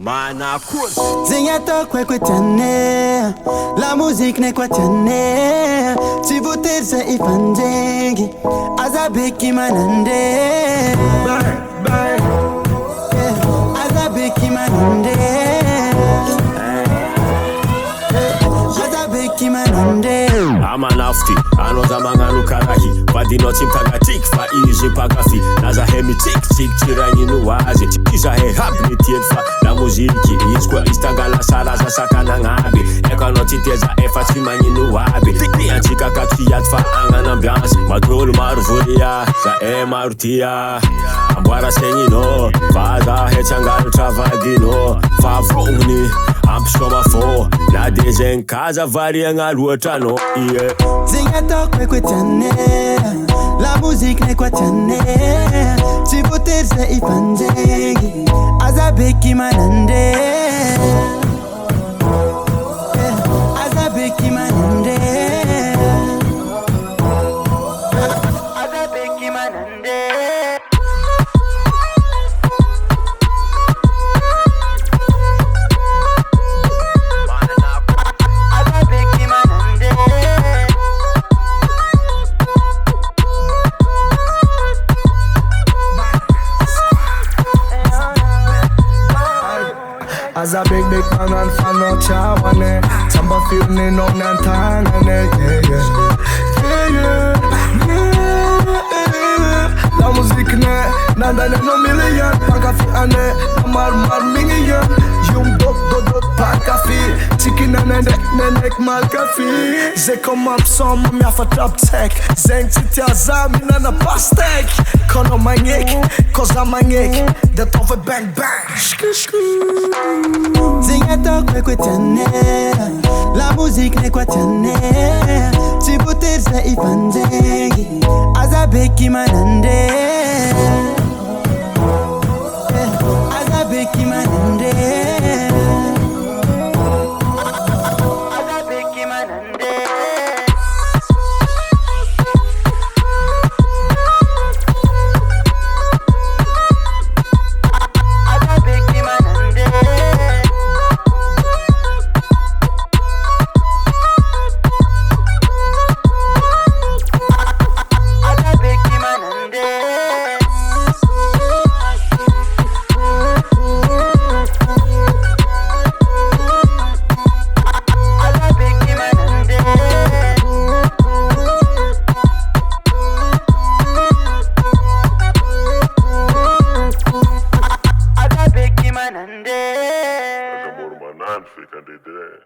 Manakozy zegny ataoko haiko tianay la musique nay koa tianay tsy voatery zay ifanjaiky aza beky manandray aza beky manandray aza beky manandray amanafo ty anao za magnano karahy vadinao tsy mitagatriky fa izy mpakafy na zahay mitsikitsiky tsy ragnino azy izahay haby mitiely fa la moziky izy koa izy tangala sara za sakanagnaby haiko anao tsy teza efa tsy magnino aby tiantsika kafiady fa agnana ambiansy matolo maro volia za maro tia amboara segninao fa zahay tsy angalo travadinao fa vognony ampisoma fô na de zegny kaza variagna loatranao zegny ataoko haiko tianay la musique nay koa tianay tsy voatery zay ifanjaiky aza beky manandray aza beky manandray aza beky manandray As a big man and fan no chawane Samba feeling on and tangane La musique ne nandane no million Pakafi ane mar million Yung dot pakafi Chicken and nenek mal kafi Ze kom up som om jag får trap tech Zeng sitter zami na pastek Kono mangek, koza mangek Det tar för bang bang zegny ataoko haiko tianay la musique nay koa tianay tsy voatery zay ifanjaiky aza beky manandray aza beky manandray aza beky manandray Fica de